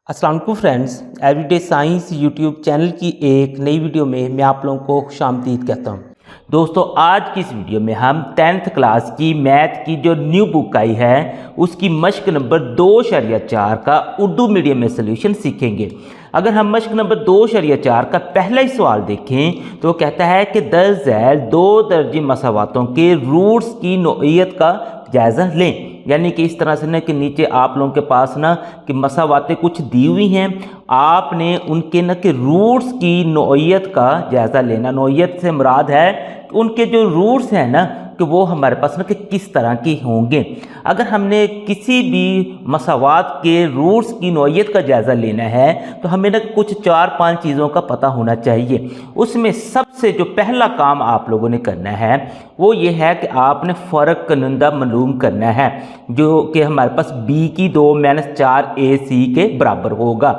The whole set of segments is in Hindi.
अस्सलाम वालेकुम friends, everyday science YouTube channel की एक नई वीडियो में मैं आप लोगों को खुशामदीद कहता हूं। दोस्तों, आज की इस वीडियो में हम 10th क्लास की मैथ की जो न्यू बुक आई है उसकी मश्क नंबर 2.4 का उर्दू मीडियम में सोल्यूशन सीखेंगे। अगर हम मश्क नंबर 2.4 का पहला ही सवाल देखें तो वो कहता है कि दर्ज झैल दो दर्जी मसावातों के रूट्स की नौइयत का जायज़ा लें। यानी कि इस तरह से ना कि नीचे आप लोगों के पास ना कि मसावातें कुछ दी हुई हैं, आपने उनके ना कि रूट्स की नौइयत का जायज़ा लेना। नौइयत से मुराद है कि उनके जो रूट्स हैं ना कि वो हमारे पास ना कि किस तरह के होंगे। अगर हमने किसी भी मसावात के रूट्स की नौइयत का जायज़ा लेना है तो हमें ना कुछ 4-5 चीज़ों का पता होना चाहिए। उसमें सबसे जो पहला काम आप लोगों ने करना है वो ये है कि आपने फ़र्क कनुंदा मालूम करना है, जो कि हमारे पास b की 2-4ac के बराबर होगा।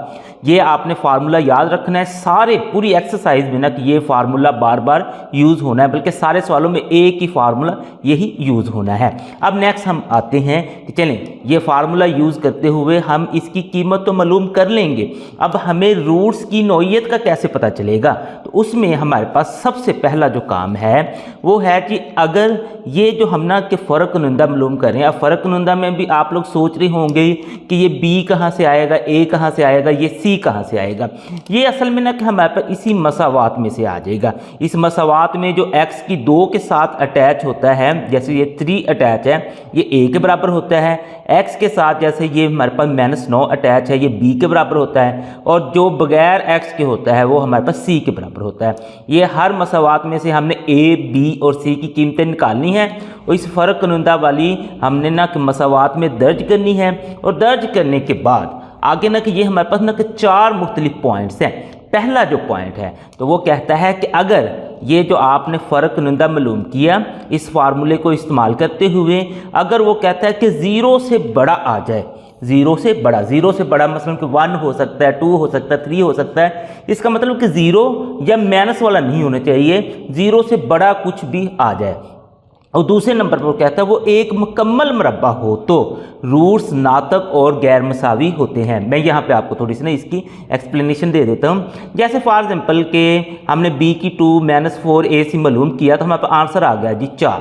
ये आपने फार्मूला याद रखना है। सारे पूरी एक्सरसाइज में ना कि ये फार्मूला बार बार यूज़ होना है, बल्कि सारे सवालों में एक ही फार्मूला यही यूज़ होना है। अब नेक्स्ट हम आते हैं कि चलें ये फार्मूला यूज़ करते हुए हम इसकी कीमत तो मालूम कर लेंगे, अब हमें रूट्स की नौइयत का कैसे पता चलेगा। तो उसमें हमारे पास सबसे पहला जो काम है वो है कि अगर ये जो हम ना कि फ़र्क नुंदा मालूम करें, अब फ़र्क नुंदा में भी आप लोग सोच रहे होंगे कि ये b कहाँ से आएगा, a कहाँ से आएगा, ये c कहाँ से आएगा। ये असल में ना कि हमारे पास इसी मसावात में से आ जाएगा। इस मसावात में जो x की 2 के साथ अटैच होता है, जैसे ये 3 अटैच है ये a के बराबर होता है। x के साथ जैसे ये हमारे पास -9 अटैच है ये b के बराबर होता है, और जो बगैर x के होता है वो हमारे पास c के बराबर होता है। ये हर मसावात में से हमने a, b और c की कीमतें निकालनी है और इस फ़र्क कनुंदा वाली हमने ना कि मसावात में दर्ज करनी है। और दर्ज करने के बाद आगे ना कि ये हमारे पास ना कि 4 मुख्तलिफ पॉइंट्स हैं। पहला जो पॉइंट है तो वो कहता है कि अगर ये जो आपने फ़र्क कनुंदा मालूम किया इस फार्मूले को इस्तेमाल करते हुए, अगर वो कहता है कि 0 से बड़ा आ जाए, 0 से बड़ा मसलन कि 1 हो सकता है, 2 हो सकता है, 3 हो सकता है, इसका मतलब कि 0 या माइनस वाला नहीं होना चाहिए, 0 से बड़ा कुछ भी आ जाए। और दूसरे नंबर पर कहता है वो एक मुकम्मल मुरब्बा हो तो रूट्स नातक और गैर मसावी होते हैं। मैं यहाँ पे आपको थोड़ी सी ना इसकी एक्सप्लेनेशन दे देता हूँ। जैसे फॉर एग्जांपल के हमने b की 2-4ac मालूम किया तो हमारे पास आंसर आ गया जी 4।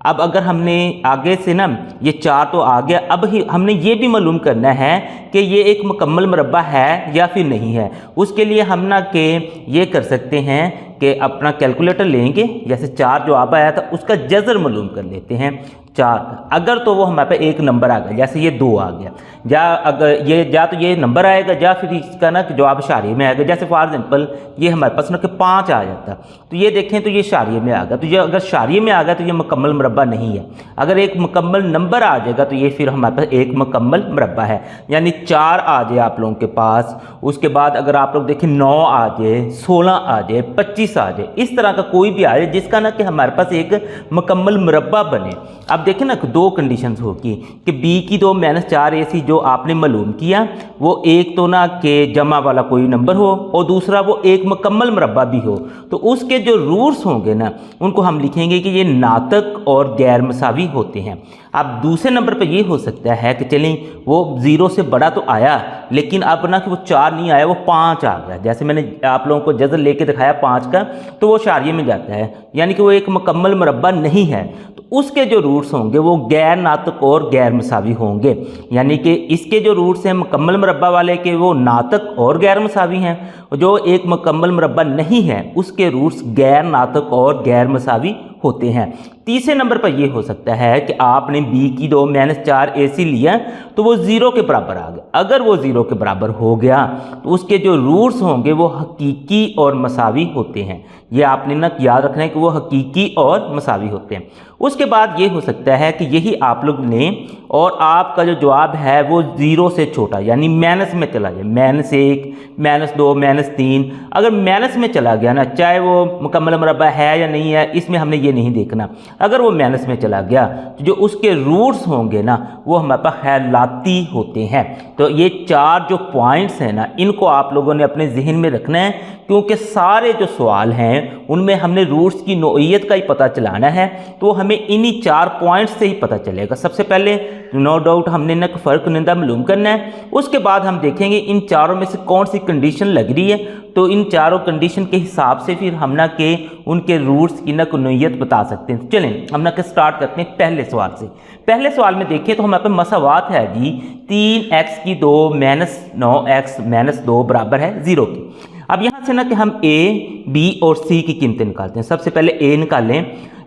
अब अगर हमने आगे से ना ये 4 तो आ गया, अब ही हमने ये भी मालूम करना है कि ये एक मुकम्मल मुरब्बा है या फिर नहीं है। उसके लिए हम ना कि ये कर सकते हैं कि अपना कैलकुलेटर लेंगे, जैसे 4 जो आप आया था उसका जज़र मालूम कर लेते हैं 4। अगर तो वो हमारे पास एक नंबर आ गया, जैसे ये 2 आ गया, या अगर ये या तो ये नंबर आएगा या फिर इसका ना कि जवाब शारिये में आएगा। जैसे फॉर एग्जांपल ये हमारे पास ना कि 5 आ जाता तो ये देखें तो ये शारिये में आ गया, तो ये अगर शारिये में आ गया तो ये मुकम्मल मुरब्बा नहीं है। अगर एक मुकम्मल नंबर आ जाएगा तो ये फिर हमारे पास एक मुकम्मल मुरब्बा है। यानी 4 आ जाए आप लोगों के पास, उसके बाद अगर आप लोग देखें 9 आ जाए, 16 आ जाए, 25 आ जाए, इस तरह का कोई भी आ जाए जिसका ना कि हमारे पास एक मुकम्मल मुरब्बा बने। अब देखें ना 2 कंडीशंस होगी कि b की 2-4ac जो आपने मालूम किया वो एक तो ना कि जमा वाला कोई नंबर हो और दूसरा वो एक मुकम्मल मुरब्बा भी हो, तो उसके जो रूट्स होंगे ना उनको हम लिखेंगे कि ये नातक और गैर मसावी होते हैं। अब दूसरे नंबर पर ये हो सकता है कि चलें वो 0 से बड़ा तो आया लेकिन अब ना कि वो 4 नहीं आया, वो 5 आ गया। जैसे मैंने आप लोगों को जज़र लेके दिखाया 5 का, तो वो शारिये में जाता है, यानी कि वो एक मुकम्मल मुरब्बा नहीं है। तो उसके जो रूट्स होंगे वो गैर नातक और गैर मसावी होंगे, यानी कि इसके जो रूट्स हैं मुकम्मल मुरब्बा वाले के वो नातक और गैर मसावी हैं, जो एक मुकम्मल मुरब्बा नहीं है उसके रूट्स गैर नातक और गैर मसावी होते हैं। तीसरे नंबर पर यह हो सकता है कि आपने b की 2-4ac लिया तो वो 0 के बराबर आ गया। अगर वो 0 के बराबर हो गया तो उसके जो रूट्स होंगे वो हकीकी और मसावी होते हैं। ये आपने ना याद रखना है कि वो हकीकी और मसावी होते हैं। उसके बाद ये हो सकता है कि यही आप लोग लें और आपका जो जवाब है वो 0 से छोटा यानी माइनस में चला जाए, -1, -2, -3। अगर माइनस में चला गया ना, चाहे वो मुकम्मल मुरब्बा है या नहीं है, इसमें हमने ये नहीं देखना। अगर वो माइनस में चला गया तो जो उसके रूट्स होंगे ना वो हमारे पास खैलाती होते हैं। तो ये 4 जो पॉइंट्स हैं ना इनको आप लोगों ने अपने जहन में रखना है, क्योंकि सारे जो सवाल हैं उनमें हमने रूट्स की नौइयत का ही पता चलाना है। तो हमें हमें इन्हीं 4 पॉइंट्स से ही पता चलेगा। सबसे पहले नो डाउट हमने ना फ़र्क निंदा मालूम करना है, उसके बाद हम देखेंगे इन चारों में से कौन सी कंडीशन लग रही है, तो इन चारों कंडीशन के हिसाब से फिर हम ना के उनके रूट्स की ना नोयत बता सकते हैं। चलें हम ना के स्टार्ट करते हैं पहले सवाल से। पहले सवाल में देखिए तो हमारे पास मसावात है जी 3x की 2 माइनस 9x माइनस 2 बराबर है 0 की। अब यहाँ से ना कि हम a, b और c की कीमतें निकालते हैं। सबसे पहले a निकालें,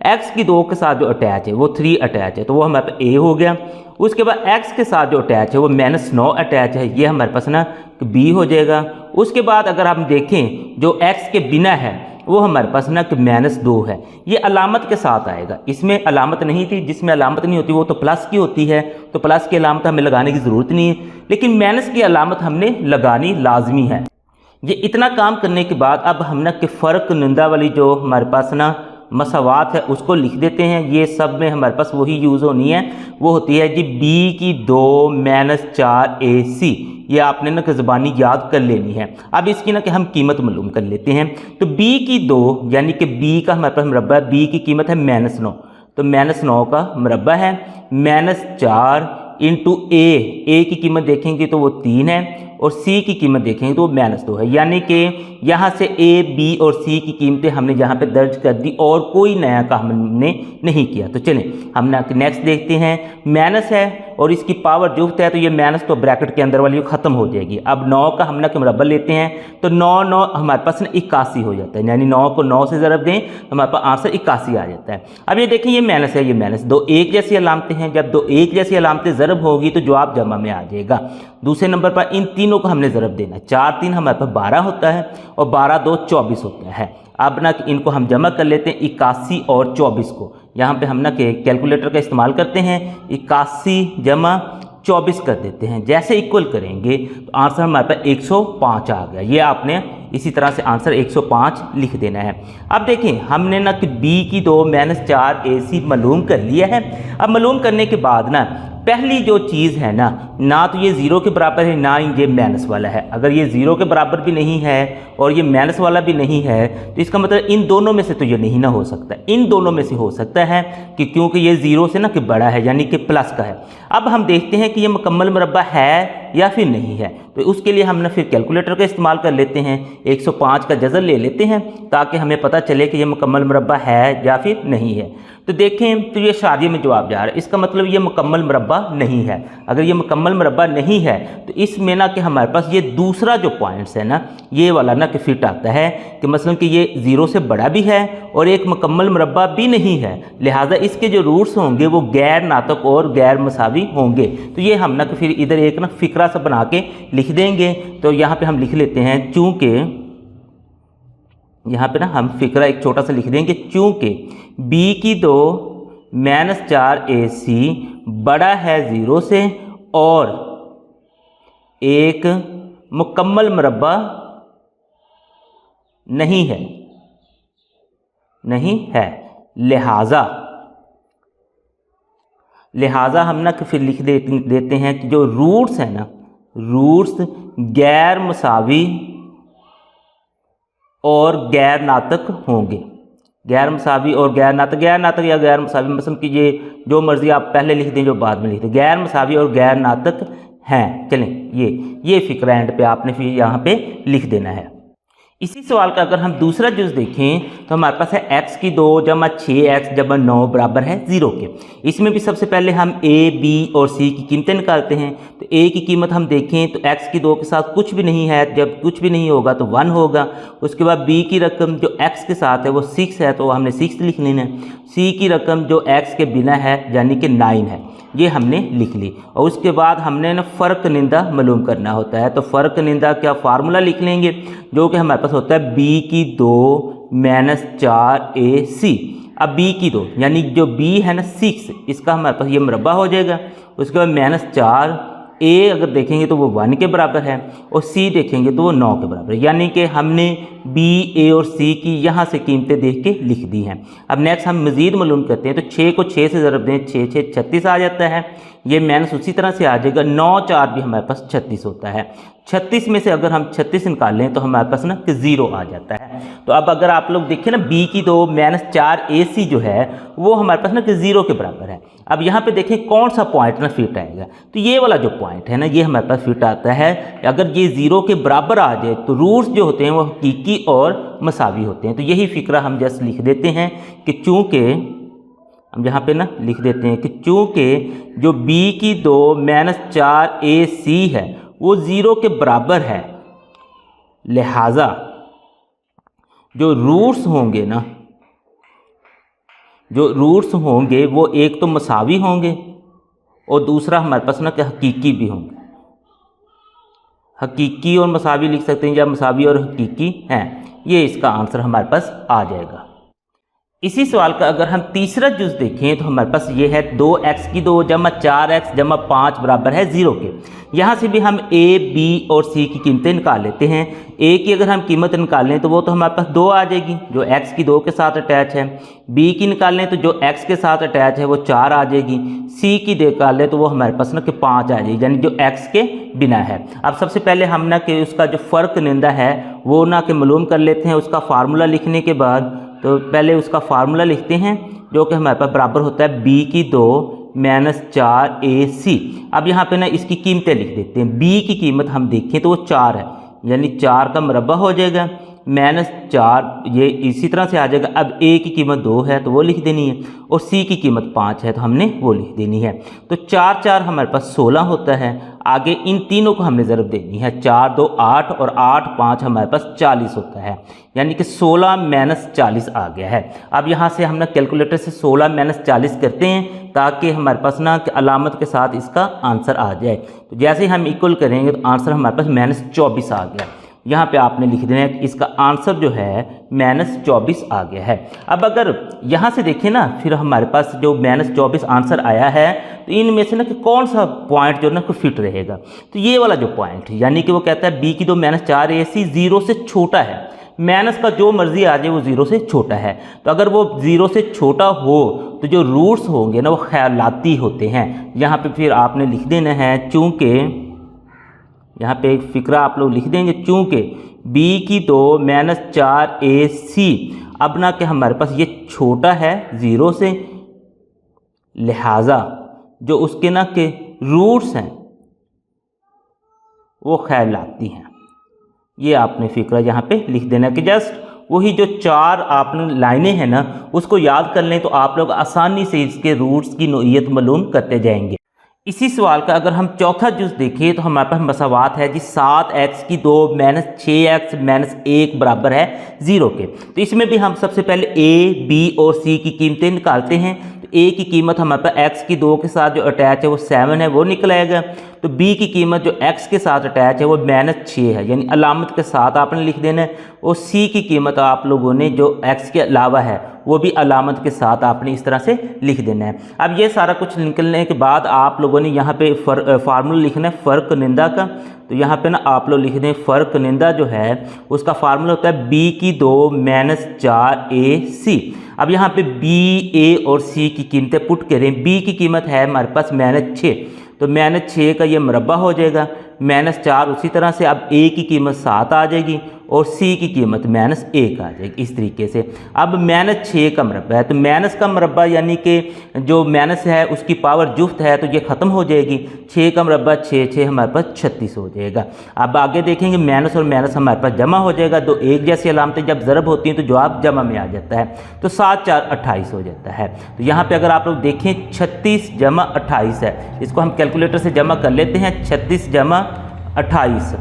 x की 2 के साथ जो अटैच है वो 3 अटैच है, तो वो हमारे पास a हो गया। उसके बाद x के साथ जो अटैच है वो माइनस 9 अटैच है, ये हमारे पास ना b हो जाएगा। उसके बाद अगर हम देखें जो x के बिना है वो हमारे पास ना कि माइनस 2 है, ये अलामत के साथ आएगा। इसमें अलामत नहीं थी, जिसमें अलामत नहीं होती वो तो प्लस की होती है, तो प्लस की अलामत हमें लगाने की ज़रूरत नहीं है, लेकिन माइनस की अलामत हमने लगानी लाजमी है। ये इतना काम करने के बाद अब हम ना कि फ़र्क निंदा वाली जो हमारे पास ना मसावात है उसको लिख देते हैं। ये सब में हमारे पास वही यूज़ होनी है, वो होती है जी b की 2 माइनस 4ac। ये आपने ना कि ज़बानी याद कर लेनी है। अब इसकी ना कि हम कीमत मालूम कर लेते हैं। तो b की 2 यानी कि b का हमारे पास मरबा, b की कीमत है माइनस 9, तो माइनस 9 का मरबा है माइनस 4 इंटू a की कीमत देखेंगे तो वो 3 है, और c की कीमत देखेंगे तो वो माइनस 2 है। यानी कि यहाँ से a, b और c की कीमतें हमने यहाँ पे दर्ज कर दी और कोई नया काम हमने नहीं किया। तो चलें हम नेक्स्ट देखते हैं। माइनस है और इसकी पावर जुफ्त है, तो ये माइनस तो ब्रैकेट के अंदर वाली ख़त्म हो जाएगी। अब 9 का हम ना मरबा लेते हैं, तो 9 हमारे पास ना 81 हो जाता है, यानी 9 को 9 से ज़रब दें तो हमारे पास आंसर 81 आ जाता है। अब ये देखें ये माइनस है, ये माइनस, दो एक जैसी अलामतें हैं, जब दो एक जैसी अलामतें ज़रब होगी तो जवाब जमा में आ जाएगा। दूसरे नंबर पर इन तीनों को हमने ज़रब देना, 4 3 हमारे पास 12 होता है और 12 2 24 होता है। अब ना इनको हम जमा कर लेते हैं 81 और 24 को। यहाँ पे हम ना के कैलकुलेटर का इस्तेमाल करते हैं, 81 जमा 24 कर देते हैं। जैसे इक्वल करेंगे तो आंसर हमारे पास 105 आ गया। ये आपने इसी तरह से आंसर 105 लिख देना है। अब देखें हमने ना कि b की 2 माइनस 4ac मालूम कर लिया है। अब मालूम करने के बाद ना पहली जो चीज़ है ना तो ये 0 के बराबर है, ना ये माइनस वाला है। अगर ये 0 के बराबर भी नहीं है और ये माइनस वाला भी नहीं है, तो इसका मतलब इन दोनों में से तो ये नहीं ना हो सकता। इन दोनों में से हो सकता है कि क्योंकि ये 0 से ना कि बड़ा है, यानी कि प्लस का है। अब हम देखते हैं कि ये मुकम्मल मुरब्बा है या फिर नहीं है, तो उसके लिए हम ना फिर कैलकुलेटर का इस्तेमाल कर लेते हैं। 105 का जज़र ले लेते हैं ताकि हमें पता चले कि ये मुकम्मल मुरब्बा है या फिर नहीं है। तो देखें तो ये शादी में जवाब जा रहा है, इसका मतलब ये मुकम्मल मुरब्बा नहीं है। अगर ये मुकम्मल मुरब्बा नहीं है तो इसमें ना कि हमारे पास ये दूसरा जो पॉइंट्स है ना, ये वाला ना कि फिट आता है कि मसलन कि ये 0 से बड़ा भी है और एक मुकम्मल मुरब्बा भी नहीं है, लिहाजा इसके जो रूट्स होंगे वो गैर नातक और गैर मसावी होंगे। तो ये हम ना कि फिर इधर एक ना फ़िक्रा सा बना के लिख देंगे। तो यहाँ पे हम लिख लेते हैं, चूँकि यहाँ पे ना हम फ़िक्रा एक छोटा सा लिख देंगे, चूँकि b की 2 माइनस 4ac बड़ा है 0 से और एक मुकम्मल मुरब्बा नहीं है, लिहाजा हम ना फिर लिख देते हैं कि जो रूट्स हैं ना, रूट्स गैर मसावी और गैर नातक होंगे। गैर मसावी और गैर नातक या गैर मसावी, मतलब कि ये जो मर्जी आप पहले लिख दें जो बाद में लिख दें, गैर मसावी और गैर नातक हैं। चलें ये फ़िक्रा एंड पे आपने फिर यहाँ पे लिख देना है। इसी सवाल का अगर हम दूसरा जुज़ देखें तो हमारे पास है x की 2 जमा 6x जमा 9 बराबर है 0 के। इसमें भी सबसे पहले हम a, b और c की कीमतें निकालते हैं। तो a की कीमत हम देखें तो x की 2 के साथ कुछ भी नहीं है, जब कुछ भी नहीं होगा तो 1 होगा। उसके बाद b की रकम जो x के साथ है वो 6 है, तो हमने 6 लिख लेना है। c की रकम जो x के बिना है यानी कि 9 है, ये हमने लिख ली। और उसके बाद हमने ना फ़र्क निंदा मालूम करना होता है। तो फ़र्क निंदा क्या फार्मूला लिख लेंगे, जो कि हमारे पास होता है b की 2 माइनस 4ac। अब b की 2 यानी जो b है ना 6, इसका हमारे पास ये मुरब्बा हो जाएगा। उसके बाद माइनस 4, a अगर देखेंगे तो वो 1 के बराबर है और c देखेंगे तो वो 9 के बराबर है, यानी कि हमने b, a और c की यहाँ से कीमतें देख के लिख दी हैं। अब नेक्स्ट हम मज़ीद मालूम करते हैं। तो 6 को 6 से ज़रब दें, 6 6 36 आ जाता है। ये माइनस उसी तरह से आ जाएगा। 9 4 भी हमारे पास 36 होता है। 36 में से अगर हम 36 निकाल लें तो हमारे पास ना कि 0 आ जाता है। तो अब अगर आप लोग देखें ना b की 2 -4 AC जो है वो हमारे पास ना कि 0 के बराबर है। अब यहाँ पे देखें कौन सा पॉइंट ना फिट आएगा, तो ये वाला जो पॉइंट है ना ये हमारे पास फिट आता है। अगर ये 0 के बराबर आ जाए तो रूट्स जो होते हैं वो हकीकी और मसावी होते हैं। तो यही फिक्रा हम जस्ट लिख देते हैं कि चूँकि हम यहाँ पे ना लिख देते हैं कि चूँकि जो b की 2 -4 AC है वो 0 के बराबर है, लिहाजा जो रूट्स होंगे ना, जो रूट्स होंगे वो एक तो मसावी होंगे और दूसरा हमारे पास ना कि हकीकी भी होंगे। हकीकी और मसावी लिख सकते हैं या मसावी और हकीकी हैं, ये इसका आंसर हमारे पास आ जाएगा। इसी सवाल का अगर हम तीसरा जुज देखें तो हमारे पास ये है 2x की 2 = 4x = 5 बराबर है 0 के। यहाँ से भी हम a, b और c की कीमतें निकाल लेते हैं। a की अगर हम कीमत निकालें तो वो तो हमारे पास 2 आ जाएगी जो x की 2 के साथ अटैच है। b की निकालें तो जो x के साथ अटैच है वो 4 आ जाएगी। c की निकाल लें तो वो हमारे पास ना कि 5 आ जाएगी, यानी जो x के बिना है। अब सबसे पहले हम ना कि उसका जो फ़र्क निंदा है वो ना कि मालूम कर लेते हैं। उसका फार्मूला लिखने के बाद तो पहले उसका फार्मूला लिखते हैं जो कि हमारे पास बराबर होता है b की 2 -4 AC। अब यहाँ पे ना इसकी कीमतें लिख देते हैं। b की कीमत हम देखें तो वो 4 है, यानी 4 का मुरब्बा हो जाएगा -4, ये इसी तरह से आ जाएगा। अब a की कीमत 2 है तो वो लिख देनी है और c की कीमत 5 है तो हमने वो लिख देनी है। तो 4 4 हमारे पास 16 होता है। आगे इन तीनों को हमने ज़रब देनी है, 4 2 8 और 8 5 हमारे पास 40 होता है, यानी कि 16 - 40 आ गया है। अब यहाँ से हम ना कैलकुलेटर से 16 - 40 करते हैं ताकि हमारे पास ना कि अलामत के साथ इसका आंसर आ जाए। तो जैसे ही हम इक्वल करेंगे तो आंसर हमारे पास -24 आ गया। यहाँ पे आपने लिख देना है कि इसका आंसर जो है -24 आ गया है। अब अगर यहाँ से देखें ना फिर हमारे पास जो -24 आंसर आया है तो इनमें से ना कि कौन सा पॉइंट जो ना को फिट रहेगा, तो ये वाला जो पॉइंट यानी कि वो कहता है b की 2 -4 AC 0 से छोटा है। माइनस का जो मर्जी आ जाए वो 0 से छोटा है, तो अगर वो 0 से छोटा हो तो जो रूट्स होंगे ना वो ख्यालाती होते हैं। यहाँ पे फिर आपने लिख देना है चूँकि, यहाँ पे एक फ़िक्रा आप लोग लिख देंगे, चूँकि b की 2 -4 AC अब ना कि हमारे पास ये छोटा है 0 से, लिहाजा जो उसके ना के रूट्स हैं वो ख्यालाती हैं। ये आपने फ़िक्रा यहाँ पे लिख देना कि जस्ट वही जो 4 आपने लाइनें हैं ना उसको याद कर लें तो आप लोग आसानी से इसके रूट्स की नोइयत मालूम करते जाएंगे। इसी सवाल का अगर हम चौथा जुज़ देखें तो हमारे पास मसावात है जी 7x की 2 -6x -1 बराबर है 0 के। तो इसमें भी हम सबसे पहले a, b और c की कीमतें निकालते हैं। तो a की कीमत हमारे पास x की 2 के साथ जो अटैच है वो 7 है, वो निकल आएगा। तो b की कीमत जो x के साथ अटैच है वो -6 है, यानी अलामत के साथ आपने लिख देना है। और c की कीमत आप लोगों ने जो x के अलावा है वो भी अलामत के साथ आपने इस तरह से लिख देना है। अब ये सारा कुछ निकलने के बाद आप लोगों ने यहाँ पे फार्मूला लिखना है फ़र्क निंदा का। तो यहाँ पे ना आप लोग लिख दें फ़र्क निंदा जो है उसका फार्मूला होता है b की 2 -4 AC। अब यहाँ पे b, a और c की कीमतें पुट करें। b की कीमत है हमारे पास -6, तो -6 का ये मुरब्बा हो जाएगा, -4 उसी तरह से। अब a की कीमत 7 आ जाएगी और c की कीमत -1 आ जाएगी, इस तरीके से। अब -6 का मुरब्बा है तो माइनस का मुरब्बा यानी कि जो माइनस है उसकी पावर जुफ्त है तो ये ख़त्म हो जाएगी। 6 का मुरब्बा 6 6 हमारे पास 36 हो जाएगा। अब आगे देखेंगे माइनस और माइनस हमारे पास जमा हो जाएगा। दो एक जैसी अलामतें जब ज़रब होती हैं तो जवाब जमा में आ जाता है, तो 7 4 28 हो जाता है। तो यहाँ पर अगर आप लोग देखें 36 जमा 28 है, इसको हम कैलकुलेटर से जमा कर लेते हैं। 36 जमा 28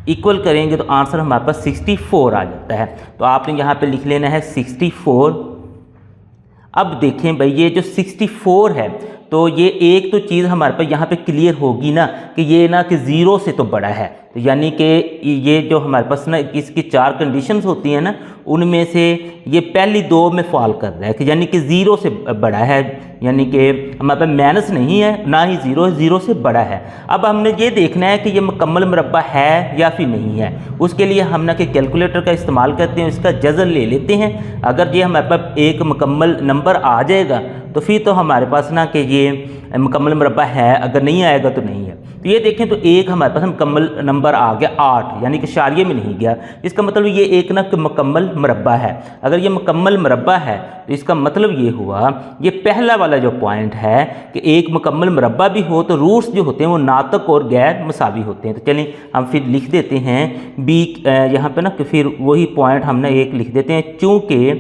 इक्वल करेंगे तो आंसर हमारे पास 64 आ जाता है। तो आपने यहाँ पे लिख लेना है 64। अब देखें भाई ये जो 64 है तो ये एक तो चीज़ हमारे पास यहाँ पे क्लियर होगी ना कि ये ना कि 0 से तो बड़ा है, तो यानी कि ये जो हमारे पास ना इसकी 4 कंडीशंस होती हैं ना उनमें से ये पहली 2 में फॉल कर रहा है कि यानी कि 0 से बड़ा है, यानी कि हमारे पास माइनस नहीं है ना ही 0 है, 0 से बड़ा है। अब हमने ये देखना है कि ये मुकम्मल मुरब्बा है या फिर नहीं है। उसके लिए हम ना कि कैलकुलेटर का इस्तेमाल करते हैं, इसका जज़र ले लेते हैं। अगर ये हमारे पास एक मुकम्मल नंबर आ जाएगा तो फिर तो हमारे पास ना कि ये मुकम्मल मुरब्बा है, अगर नहीं आएगा तो नहीं है। तो ये देखें तो एक हमारे पास मुकम्मल नंबर आ गया 8, यानी कि शारिये में नहीं गया। इसका मतलब ये एक ना मुकम्मल मुरब्बा है। अगर ये मुकम्मल मुरब्बा है तो इसका मतलब ये हुआ, ये पहला वाला जो पॉइंट है कि एक मुकम्मल मुरब्बा भी हो तो रूट्स जो होते हैं वो नातक और गैर मसावी होते हैं। तो चलिए हम फिर लिख देते हैं बी, यहाँ पे ना कि फिर वही पॉइंट हमने एक लिख देते हैं, चूँकि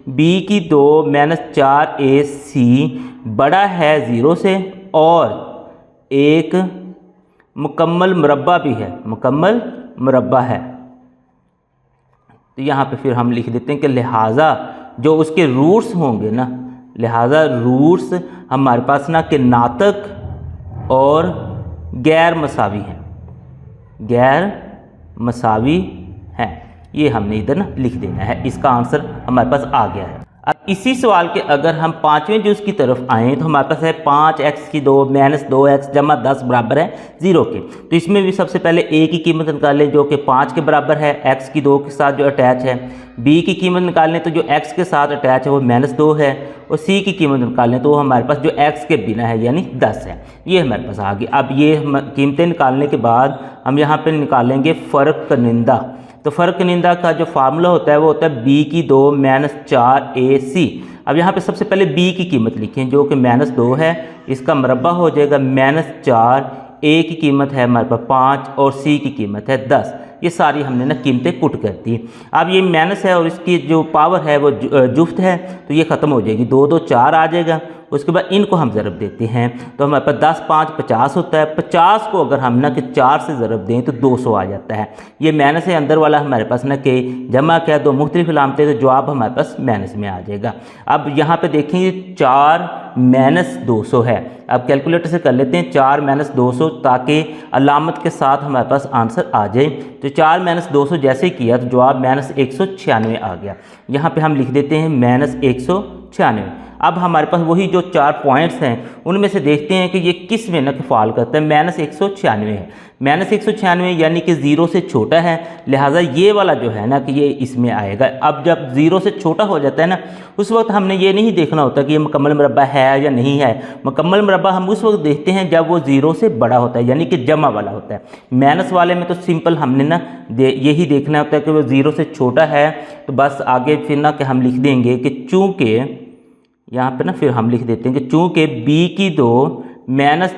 बी की 2 - 4ac बड़ा है 0 से और एक मुकम्मल मुरब्बा भी है, मुकम्मल मुरब्बा है। तो यहाँ पे फिर हम लिख देते हैं कि लिहाजा जो उसके रूट्स होंगे ना, लिहाजा रूट्स हमारे पास ना कि नातक और गैर मसावी हैं, गैर मसावी हैं। ये हमने इधर ना लिख देना है। इसका आंसर हमारे पास आ गया है। अब इसी सवाल के अगर हम पाँचवें जुज़ की तरफ आएँ तो हमारे पास है 5x की 2 - 2x = 10 बराबर है 0 के। तो इसमें भी सबसे पहले a की कीमत निकालें जो कि 5 के बराबर है, x की 2 के साथ जो अटैच है। b की कीमत निकालें तो जो x के साथ अटैच है वो -2 है, और c की कीमत निकालें तो वो हमारे पास जो x के बिना है यानी 10 है। ये हमारे पास आ गई। अब ये कीमतें निकालने के बाद हम यहाँ पर निकालेंगे फ़र्क कनिंदा। तो फ़र्क कनिंदा का जो फार्मूला होता है वो होता है b की 2 - 4ac। अब यहाँ पे सबसे पहले b की कीमत लिखें जो कि -2 है, इसका मुरब्बा हो जाएगा -4, a की कीमत है हमारे पास 5 और c की कीमत है 10। ये सारी हमने ना कीमतें पुट कर दी। अब ये माइनस है और इसकी जो पावर है वो जुफ्त है, तो ये ख़त्म हो जाएगी, 2 2 4 आ जाएगा। उसके बाद इनको हम ज़रब देते हैं तो हमारे पास 10 5 50 होता है। 50 को अगर हम ना कि 4 से ज़रब दें तो 200 आ जाता है। ये माइनस है, अंदर वाला हमारे पास ना कि जमा क्या 2 मुख्तलिफ अलामतें, तो जवाब हमारे पास माइनस में आ जाएगा। अब यहाँ पे देखेंगे 4 - 200 है। अब कैलकुलेटर से कर लेते हैं 4 - 200 ताकि अलामत के साथ हमारे पास आंसर आ जाए। तो 4 - 200 जैसे किया तो जवाब -196 आ गया। यहाँ पे हम लिख देते हैं -196। अब हमारे पास वही जो 4 पॉइंट्स हैं उनमें से देखते हैं कि ये किस में न फॉल करता है। -196 है, -196 यानी कि 0 से छोटा है, लिहाजा ये वाला जो है ना कि ये इसमें आएगा। अब जब 0 से छोटा हो जाता है ना, उस वक्त हमने ये नहीं देखना होता कि ये मुकम्मल मुरब्बा है या नहीं है। मुकम्मल मुरब्बा हम उस वक्त देखते हैं जब वो 0 से बड़ा होता है, यानी कि जमा वाला होता है। माइनस वाले में तो सिंपल हमने ना यही देखना होता है कि वो 0 से छोटा है, तो बस आगे फिर ना कि हम लिख देंगे कि चूँकि यहाँ पे ना फिर हम लिख देते हैं कि चूँकि b की 2 -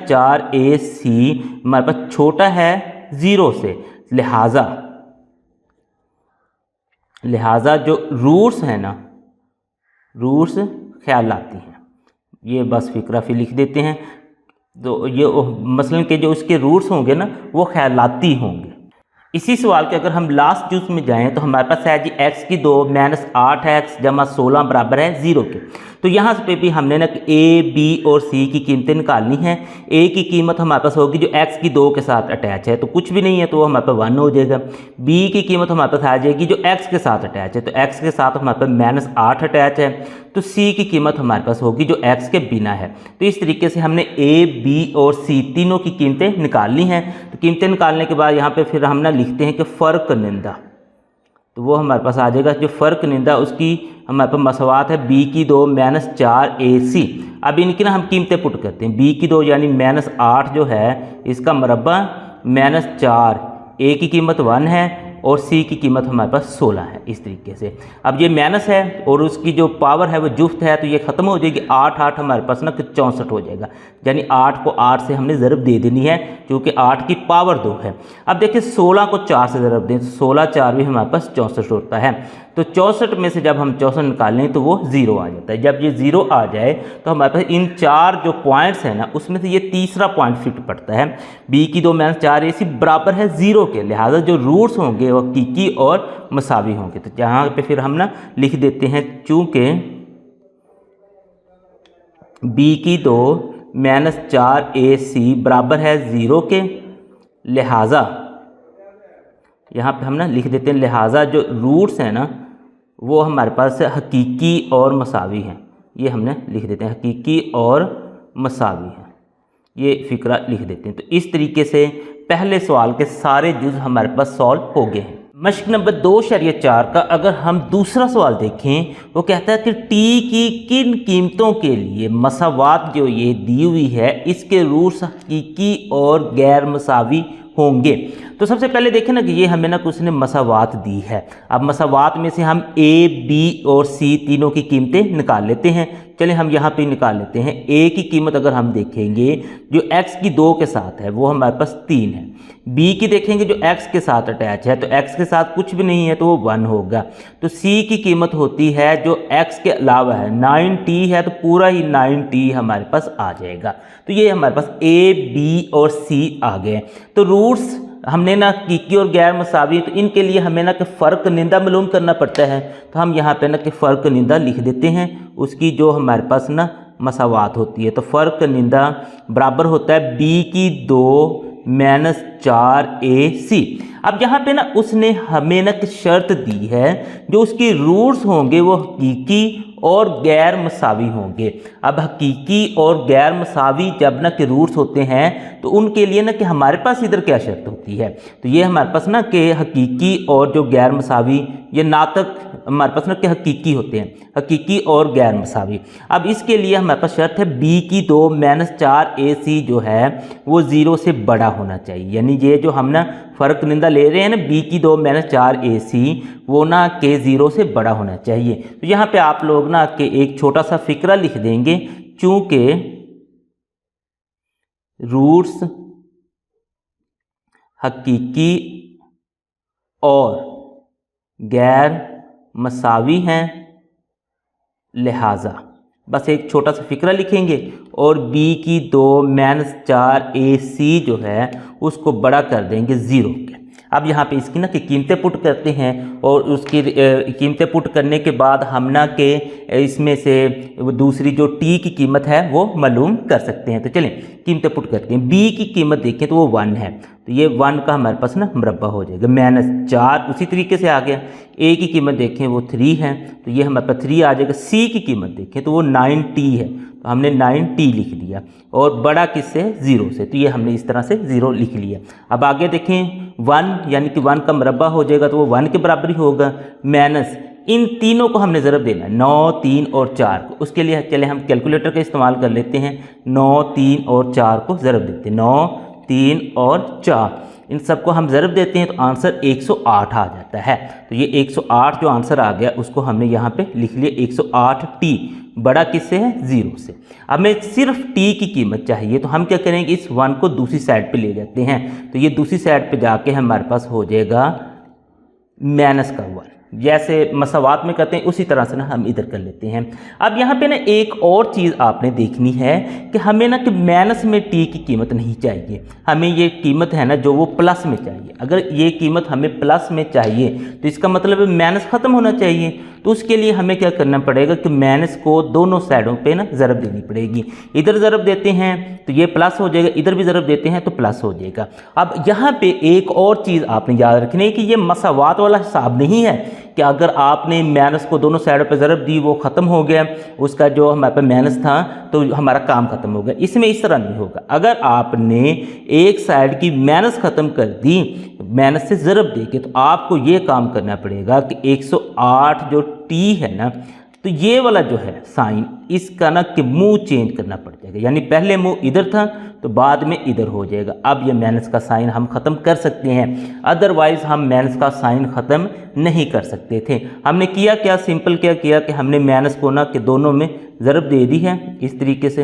4ac हमारे पास छोटा है 0 से, लिहाजा जो रूट्स हैं ना, रूट्स ख्यालाती हैं। ये बस फिक्रा फिर लिख देते हैं। तो ये मसलन के जो उसके रूट्स होंगे ना वो ख्यालाती होंगे। इसी सवाल के अगर हम लास्ट जूस में जाएं तो हमारे पास है जी x की 2 - 8x = 16 बराबर है 0 के। तो यहाँ पे भी हमने ना a, b और c की कीमतें निकालनी है। a की कीमत हमारे पास होगी जो x की 2 के साथ अटैच है, तो कुछ भी नहीं है तो वो हमारे पास 1 हो जाएगा। b की कीमत हमारे पास आ जाएगी जो x के साथ अटैच है, तो x के साथ हमारे पास -8 अटैच है। तो c की कीमत हमारे पास होगी जो x के बिना है। तो इस तरीके से हमने a, b और c तीनों की कीमतें निकालनी हैं। तो कीमतें निकालने के बाद यहाँ पे फिर हम ना लिखते हैं कि फ़र्क निंदा, तो वो हमारे पास आ जाएगा जो फ़र्क निंदा उसकी हमारे पास मसवात है b की 2 - 4ac। अब इनकी ना हम कीमतें पुट करते हैं। b की 2 यानी -8 जो है इसका मुरब्बा -4, a की कीमत 1 है और c की कीमत हमारे पास 16 है। इस तरीके से अब ये माइनस है और उसकी जो पावर है वो जुफ्त है, तो ये ख़त्म हो जाएगी। 8 8 हमारे पास ना 64 हो जाएगा, यानी 8 को 8 से हमने ज़रब दे देनी है क्योंकि 8 की पावर 2 है। अब देखिए 16 को 4 से ज़रब दें तो 16 4 भी हमारे पास 64 होता है। तो 64 में से जब हम 64 निकालें तो वो 0 आ जाता है। जब ये 0 आ जाए तो हमारे पास इन 4 जो पॉइंट्स हैं ना उसमें से ये तीसरा पॉइंट फिट पड़ता है। b की 2 - 4ac बराबर है 0 के, लिहाजा जो रूट्स होंगे वो हकीकी और मसावी होंगे। तो यहाँ पे फिर हम ना लिख देते हैं चूँकि b की 2 - 4ac बराबर है 0 के, लिहाजा यहाँ पे हम ना लिख देते हैं लिहाजा जो रूट्स हैं ना वो हमारे पास हकीकी और मसावी हैं। ये हमने लिख देते हैं हकीकी और मसावी हैं, ये फ़िक्रा लिख देते हैं। तो इस तरीके से पहले सवाल के सारे जुज़ हमारे पास सॉल्व हो गए हैं। मश्क नंबर 2.4 का अगर हम दूसरा सवाल देखें, वो कहता है कि टी की किन कीमतों के लिए मसावात जो ये दी हुई है इसके रूट्स हकीकी और गैर मसावी होंगे। तो सबसे पहले देखें ना कि ये हमें ना उसने मसावात दी है। अब मसावात में से हम ए, बी और सी तीनों की कीमतें निकाल लेते हैं। चलिए हम यहाँ पे निकाल लेते हैं। ए की कीमत अगर हम देखेंगे जो x की 2 के साथ है वो हमारे पास 3 है। बी की देखेंगे जो x के साथ अटैच है, तो x के साथ कुछ भी नहीं है तो वो 1 होगा। तो सी की कीमत होती है जो x के अलावा है, 9t है तो पूरा ही 9t हमारे पास आ जाएगा। तो ये हमारे पास ए, बी और सी आ गए। तो रूट्स हमने ना हकीकी और गैर मसावी, तो इनके लिए हमें ना कि फ़र्क निंदा मालूम करना पड़ता है। तो हम यहाँ पे ना कि फ़र्क निंदा लिख देते हैं, उसकी जो हमारे पास ना मसावात होती है। तो फ़र्क निंदा बराबर होता है बी की 2 - 4ac। अब यहाँ पे ना उसने हमें ना कि शर्त दी है जो उसकी रूट्स होंगे वो हकीकी और गैर मसावी होंगे। अब हकीकी और गैर मसावी जब ना कि रूट्स होते हैं तो उनके लिए ना कि हमारे पास इधर क्या शर्त होती है, तो ये हमारे पास ना कि हकीकी और जो गैर मसावी ये नातक हमारे पास ना कि हकीकी होते हैं, हकीकी और गैर मसावी। अब इसके लिए हमारे पास शर्त है बी की 2 - 4ac जो है वो 0 से बड़ा होना चाहिए। यानी ये जो हम ना फ़र्क निंदा ले रहे हैं ना बी की 2 - 4ac वो ना के 0 से बड़ा होना चाहिए। तो यहाँ पे आप लोग ना कि एक छोटा सा फिक्रा लिख देंगे, चूँकि रूट्स हकीकी और गैर मसावी हैं, लिहाजा बस एक छोटा सा फिक्रा लिखेंगे और b की 2 - 4ac जो है उसको बड़ा कर देंगे 0 के। अब यहाँ पे इसकी ना कि कीमतें पुट करते हैं और उसकी कीमतें पुट करने के बाद हम ना के इसमें से दूसरी जो t की कीमत है वो मालूम कर सकते हैं। तो चलें कीमतें पुट करते हैं। b की कीमत देखें तो वो 1 है, तो ये 1 का हमारे पास ना मुरब्बा हो जाएगा। -4 उसी तरीके से आ गया। a की कीमत देखें वो 3 है, तो ये हमारे पास 3 आ जाएगा। c की कीमत देखें तो वो 9t है, तो हमने 9t लिख दिया और बड़ा किससे 0 से, तो ये हमने इस तरह से 0 लिख लिया। अब आगे देखें 1 यानी कि 1 का मुरब्बा हो जाएगा तो वो 1 के बराबर ही होगा। माइनस इन तीनों को हमने ज़रब देना है 9, 3 और 4 को। उसके लिए चले हम कैलकुलेटर का इस्तेमाल कर लेते हैं। 9, 3 और 4 को ज़रब देते हैं। 9, 3 और 4 इन सबको हम ज़रब देते हैं तो आंसर 108 आ जाता है। तो ये 108 जो आंसर आ गया उसको हमने यहाँ पे लिख लिया 108t, बड़ा किससे है 0 से। अब हमें सिर्फ t की कीमत चाहिए, तो हम क्या करेंगे इस 1 को दूसरी साइड पे ले जाते हैं। तो ये दूसरी साइड पे जाके हमारे पास हो जाएगा -1। जैसे मसावात में करते हैं उसी तरह से ना हम इधर कर लेते हैं। अब यहाँ पे ना एक और चीज़ आपने देखनी है कि हमें ना कि माइनस में टी की कीमत नहीं चाहिए, हमें ये कीमत है ना जो वो प्लस में चाहिए। अगर ये कीमत हमें प्लस में चाहिए तो इसका मतलब है माइनस ख़त्म होना चाहिए। तो उसके लिए हमें क्या करना पड़ेगा कि माइनस को दोनों साइडों पे ना ज़रब देनी पड़ेगी। इधर ज़रब देते हैं तो ये प्लस हो जाएगा, इधर भी ज़रब देते हैं तो प्लस हो जाएगा। अब यहाँ पे एक और चीज़ आपने याद रखनी है कि ये मसावात वाला हिसाब नहीं है कि अगर आपने माइनस को दोनों साइडों पे ज़रब दी वो ख़त्म हो गया, उसका जो हमारे पास माइनस था तो हमारा काम ख़त्म हो गया। इसमें इस तरह नहीं होगा। अगर आपने एक साइड की माइनस ख़त्म कर दी माइनस से ज़रब दे के, तो आपको ये काम करना पड़ेगा कि 108 जो टी है ना, तो ये वाला जो है साइन इसका ना कि मुंह चेंज करना पड़ जाएगा। यानी पहले मुंह इधर था तो बाद में इधर हो जाएगा। अब ये माइनस का साइन हम ख़त्म कर सकते हैं, अदरवाइज़ हम माइनस का साइन ख़त्म नहीं कर सकते थे। हमने किया क्या, सिंपल क्या किया कि हमने माइनस को ना कि दोनों में ज़रब दे दी है इस तरीके से।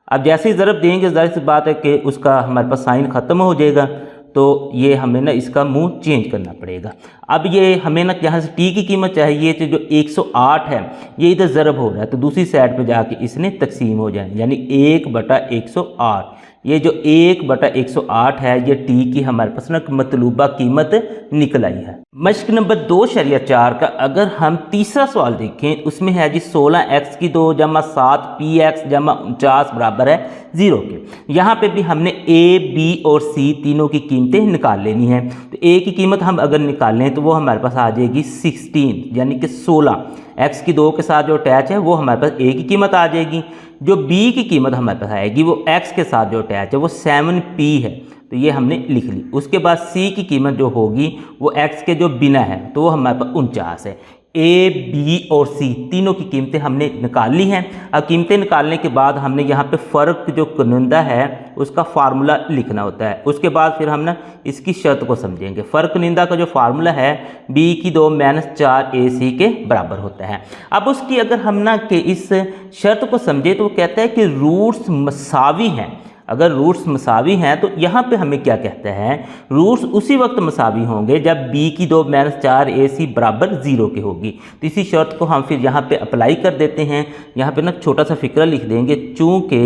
अब जैसे ही ज़रब देंगे जाहिर सी बात है कि उसका हमारे पास साइन ख़त्म हो जाएगा, तो ये हमें ना इसका मुंह चेंज करना पड़ेगा। अब ये हमें ना यहाँ से टी की कीमत चाहिए तो जो 108 है ये इधर ज़रब हो रहा है, तो दूसरी साइड पे जाके इसने तकसीम हो जाए, यानी 1/108। ये जो 1/108 है ये टी की हमारे पास ना मतलूबा कीमत निकल आई है। मश्क नंबर 2.4 का अगर हम तीसरा सवाल देखें उसमें है जी 16x की 2 + 7px = 49 बराबर है 0 के। यहाँ पे भी हमने a, b और c तीनों की कीमतें निकाल लेनी है। तो a की कीमत हम अगर निकालें तो वो हमारे पास आ जाएगी 16 यानी कि 16। x की 2 के साथ जो अटैच है वो हमारे पास a की कीमत आ जाएगी। जो b की कीमत हमारे पास आएगी वो x के साथ जो अटैच है वो 7p है, तो ये हमने लिख ली। उसके बाद सी की कीमत जो होगी वो x के जो बिना है तो वो हमारे पास 49 है। ए बी और सी तीनों की कीमतें हमने निकाल ली हैं। अब कीमतें निकालने के बाद हमने यहाँ पे फ़र्क जो कुनिंदा है उसका फार्मूला लिखना होता है। उसके बाद फिर हम ना इसकी शर्त को समझेंगे। फ़र्क कुनिंदा का जो फार्मूला है b की 2 - 4 ac के बराबर होता है। अब उसकी अगर हम ना कि इस शर्त को समझे तो वो कहता है कि रूट्स मसावी हैं। अगर रूट्स मसावी हैं तो यहाँ पे हमें क्या कहता है, रूट्स उसी वक्त मसावी होंगे जब b की 2 - 4 ac बराबर 0 के होगी। तो इसी शर्त को हम फिर यहाँ पे अप्लाई कर देते हैं। यहाँ पे ना छोटा सा फिक्रा लिख देंगे, चूँकि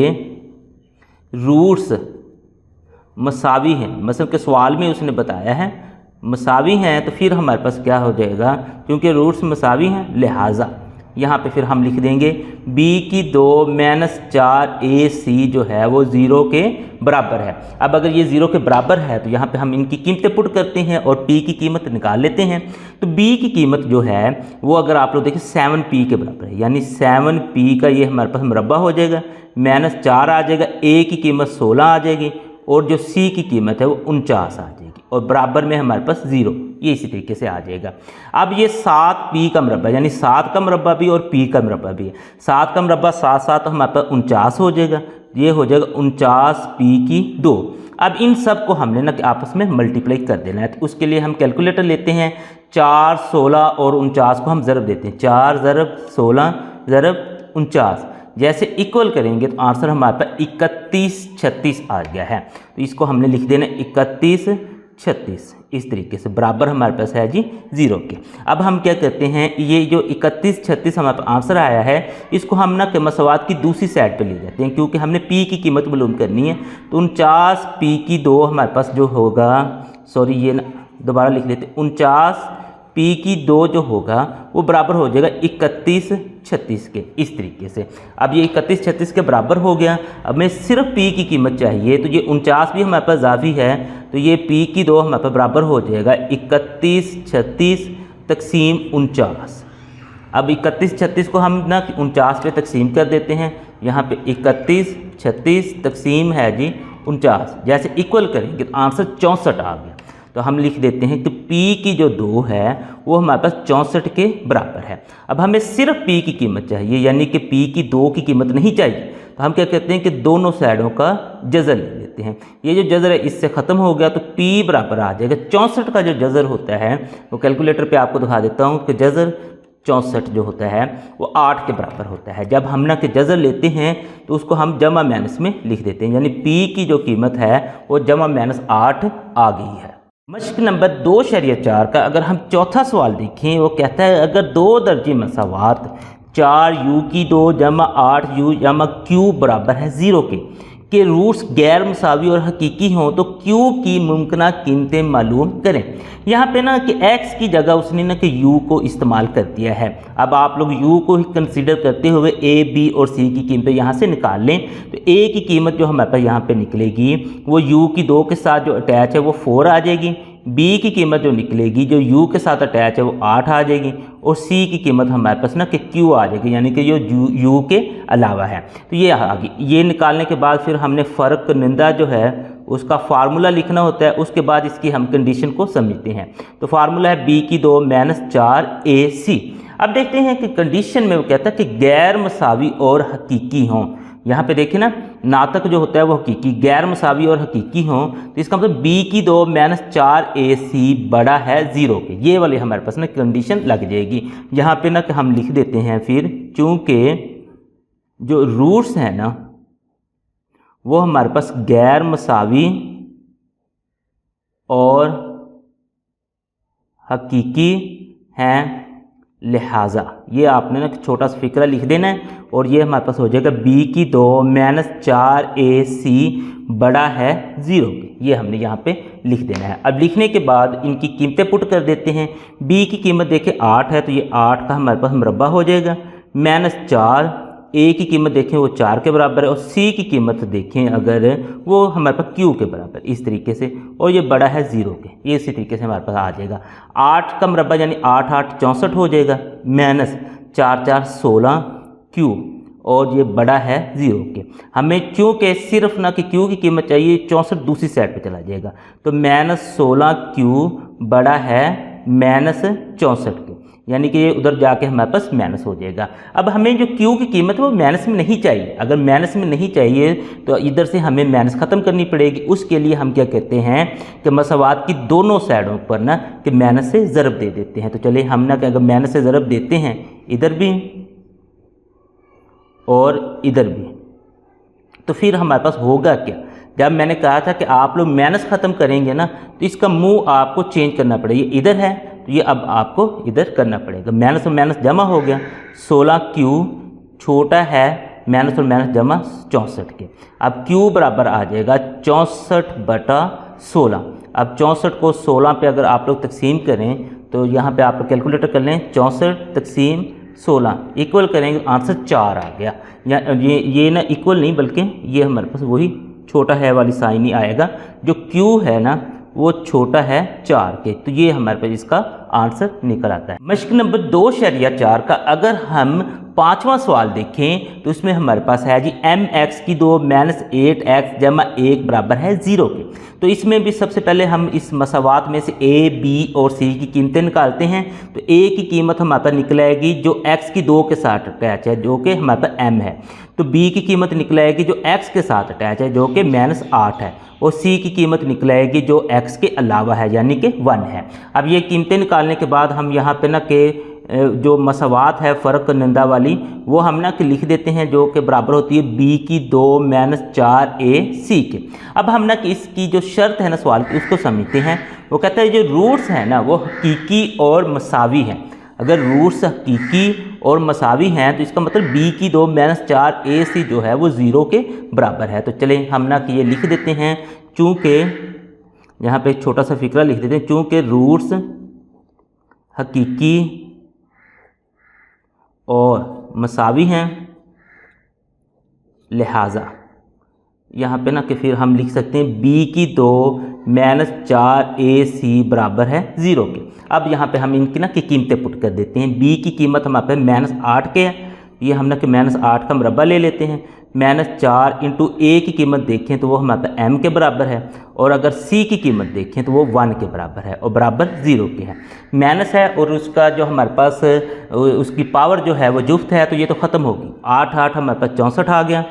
रूट्स मसावी हैं, मतलब के सवाल में उसने बताया है मसावी हैं, तो फिर हमारे पास क्या हो जाएगा, क्योंकि रूट्स मसावी हैं लिहाजा यहाँ पे फिर हम लिख देंगे b की 2 - 4 ac जो है वो 0 के बराबर है। अब अगर ये 0 के बराबर है तो यहाँ पे हम इनकी कीमतें पुट करते हैं और p की कीमत निकाल लेते हैं। तो b की कीमत जो है वो अगर आप लोग देखिए 7p के बराबर है, यानी 7p का ये हमारे पास मुरब्बा हो जाएगा, -4 आ जाएगा, a की कीमत 16 आ जाएगी और जो c की कीमत है वो 49 आ जाएगी और बराबर में हमारे पास 0, ये इसी तरीके से आ जाएगा। अब ये 7p का मुरब्बा, यानी 7 का मुरब्बा भी और p का मुरब्बा भी है। 7 का मुरब्बा 7 तो हमारे पास 49 हो जाएगा, ये हो जाएगा 49p की 2। अब इन सब को हमने ना आपस में मल्टीप्लाई कर देना है। तो उसके लिए हम कैलकुलेटर लेते हैं, 4, 16 और 49 को हम ज़रब देते हैं, 4 ज़रब 16 ज़रब 49, जैसे इक्वल करेंगे तो आंसर हमारे पास 31 36 आ गया है। तो इसको हमने लिख देना 31 36, इस तरीके से बराबर हमारे पास है जी 0 के। अब हम क्या करते हैं, ये जो 31 36 हमारे पास आंसर आया है इसको हम ना कि मसवात की दूसरी साइड पे ले जाते हैं, क्योंकि हमने p की कीमत मालूम करनी है। तो 49p की 2 हमारे पास जो होगा, सॉरी ये ना दोबारा लिख लेते, 49p की 2 जो होगा वो बराबर हो जाएगा 31 36 के, इस तरीके से। अब ये 31 36 के बराबर हो गया। अब हमें सिर्फ p की कीमत चाहिए, तो ये 49 भी हमारे पास इजाफी है, तो ये p की 2 हमारे पास बराबर हो जाएगा 31 36 तकसीम 49। अब 31 36 को हम ना 49 पे तकसीम कर देते हैं, यहाँ पे 31 36 तकसीम है जी 49, जैसे इक्वल करेंगे तो आंसर 64 आ गया। तो हम लिख देते हैं कि p की जो 2 है वो हमारे पास 64 के बराबर है। अब हमें सिर्फ p की कीमत चाहिए, यानी कि p की 2 की कीमत नहीं चाहिए, तो हम क्या कहते हैं कि दोनों साइडों का जज़र ले लेते हैं। ये जो जज़र है इससे ख़त्म हो गया तो p बराबर आ जाएगा 64 का जो जज़र होता है वो कैलकुलेटर पे आपको दिखा देता हूँ कि जज़र 64 जो होता है वो 8 के बराबर होता है। जब हम ना के जज़र लेते हैं तो उसको हम जमा माइनस में लिख देते हैं, यानी p की जो कीमत है वो जमा -8 आ गई है। मश्क नंबर 2/4 का अगर हम चौथा सवाल देखें, वो कहता है अगर 2 दर्जे मसावात 4u की 2 जमा 8u जमा q बराबर है 0 के रूट्स गैर मसावी और हकीकी हों तो q की मुमकिना कीमतें मालूम करें। यहाँ पे ना कि x की जगह उसने ना कि u को इस्तेमाल कर दिया है। अब आप लोग u को ही कंसीडर करते हुए a b और c की कीमतें यहाँ से निकाल लें, तो a की कीमत जो हमारे पास यहाँ पे निकलेगी वो u की 2 के साथ जो अटैच है वो 4 आ जाएगी, b की कीमत जो निकलेगी जो u के साथ अटैच है वो 8 आ जाएगी और c की कीमत हमारे पास ना कि q आ जाएगी, यानी कि जो u के अलावा है। तो ये आ गई। ये निकालने के बाद फिर हमने फ़र्क कुनिंदा जो है उसका फार्मूला लिखना होता है, उसके बाद इसकी हम कंडीशन को समझते हैं। तो फार्मूला है b की 2 - 4 ac। अब देखते हैं कि कंडीशन में वो कहता है कि गैर मसावी और हकीकी हों। यहाँ पे देखिए ना, नातक जो होता है वो हकीकी, गैर मसावी और हकीकी हों, तो इसका मतलब b की 2 - 4 ac बड़ा है 0 के। ये वाली हमारे पास ना कंडीशन लग जाएगी। यहाँ पे ना कि हम लिख देते हैं फिर, चूँकि जो रूट्स हैं ना वो हमारे पास गैर मसावी और हकीकी हैं, लिहाजा ये आपने ना छोटा सा फिक्रा लिख देना है और ये हमारे पास हो जाएगा b की 2 - 4 ac बड़ा है 0 के। ये हमने यहाँ पे लिख देना है। अब लिखने के बाद इनकी कीमतें पुट कर देते हैं। b की कीमत देखिए 8 है, तो ये 8 का हमारे पास मुरब्बा हो जाएगा, -4, a की कीमत देखें वो 4 के बराबर है और c की कीमत देखें अगर वो हमारे पास q के बराबर, इस तरीके से, और ये बड़ा है 0 के। ये इसी तरीके से हमारे पास आ जाएगा। 8 का मुरब्बा यानी 8 8 64 हो जाएगा, -4 4 16 q और ये बड़ा है 0 के। हमें चूँकि सिर्फ ना कि Q की कीमत चाहिए, 64 दूसरी साइड पे चला जाएगा, तो -16Q बड़ा है -64 के, यानी कि ये उधर जाके हमारे पास माइनस हो जाएगा। अब हमें जो Q की कीमत है वो माइनस में नहीं चाहिए। अगर माइनस में नहीं चाहिए तो इधर से हमें माइनस ख़त्म करनी पड़ेगी। उसके लिए हम क्या कहते हैं कि मसावात की दोनों साइडों पर ना कि माइनस से ज़रब दे देते हैं। तो चलिए हम ना कि अगर माइनस से ज़रब देते हैं इधर भी और इधर भी, तो फिर हमारे पास होगा क्या। जब मैंने कहा था कि आप लोग माइनस ख़त्म करेंगे ना तो इसका मुंह आपको चेंज करना पड़ेगा। ये इधर है तो ये अब आपको इधर करना पड़ेगा। माइनस और माइनस जमा हो गया, 16Q छोटा है माइनस और माइनस जमा 64 के। अब Q बराबर आ जाएगा 64/16। अब 64 को 16 पे अगर आप लोग तकसीम करें तो यहाँ पे आप लोग कैलकुलेटर कर लें, 64 तकसीम 16 इक्वल करेंगे, आंसर 4 आ गया। या ये ना इक्वल नहीं बल्कि ये हमारे पास वही छोटा है वाली साइन ही आएगा। जो Q है ना वो छोटा है 4 के, तो ये हमारे पास इसका आंसर निकल आता है। मश्क नंबर 2/4 का अगर हम 5वां सवाल देखें तो इसमें हमारे पास है जी mx की 2 -8x जमा 1 बराबर है 0 के। तो इसमें भी सबसे पहले हम इस मसावात में से a, b और c की कीमतें निकालते हैं। तो a की कीमत हमारे पास निकल आएगी जो x की 2 के साथ अटैच है जो कि हमारे पास m है। तो b की कीमत निकल आएगी जो x के साथ अटैच है जो कि -8 है। और c की कीमत निकल आएगी जो x के अलावा है यानी कि 1 है। अब ये कीमतें निकालने के बाद हम यहाँ पे ना कि जो मसावात है फ़र्क करनिंदा वाली वो हम ना कि लिख देते हैं जो कि बराबर होती है b की 2 -4ac के। अब हम ना कि इसकी जो शर्त है ना सवाल की उसको समझते हैं। वो कहता है जो रूट्स हैं ना वो हकीकी और मसावी हैं। अगर रूट्स हकीकी और मसावी हैं तो इसका मतलब b की 2 -4ac जो है वो 0 के बराबर है। तो चलें हम ना कि ये लिख देते हैं, चूँकि यहाँ पे छोटा सा फिक्रा लिख देते हैं, चूँकि रूट्स हकीकी और मसावी हैं लिहाजा यहाँ पे ना कि फिर हम लिख सकते हैं b की 2 -4ac बराबर है 0 के। अब यहाँ पे हम इनकी ना कि कीमतें पुट कर देते हैं। b की कीमत हमारे पे -8 के है, ये हम ना कि -8 का मरबा ले लेते हैं। -4 इंटू a की कीमत देखें तो वो हमारे पे m के बराबर है, और अगर c की कीमत देखें तो वो 1 के बराबर है और बराबर 0 के है। माइनस है और उसका जो हमारे पास उसकी पावर जो है वो जुफ्त है, तो ये तो ख़त्म होगी। 8 हमारे पास 64 आ गया।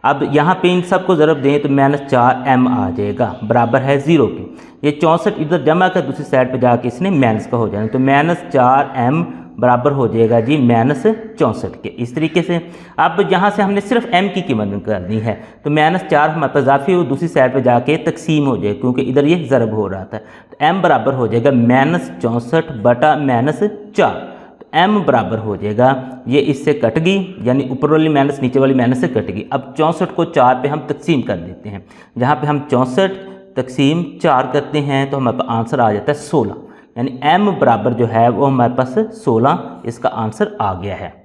अब यहाँ पे इन सब को ज़रब दें तो -4m आ जाएगा बराबर है 0 के। ये 64 इधर जमा कर दूसरी साइड पे जाके इसने माइनस का हो जाना, तो -4m बराबर हो जाएगा जी -64 के। इस तरीके से अब यहाँ से हमने सिर्फ m की कीमत निकालनी है, तो -4 हमारे पास इजाफी हो दूसरी साइड पे जाके तकसीम हो जाएगा क्योंकि इधर ये ज़रब हो रहा था। तो m बराबर हो जाएगा -64/-4। m बराबर हो जाएगा, ये इससे कट गई यानी ऊपर वाली माइनस नीचे वाली माइनस से कट गई। अब 64 को 4 पे हम तकसीम कर देते हैं। जहाँ पे हम 64 तकसीम 4 करते हैं तो हमारे पास आंसर आ जाता है 16, यानी m बराबर जो है वो हमारे पास 16 इसका आंसर आ गया है।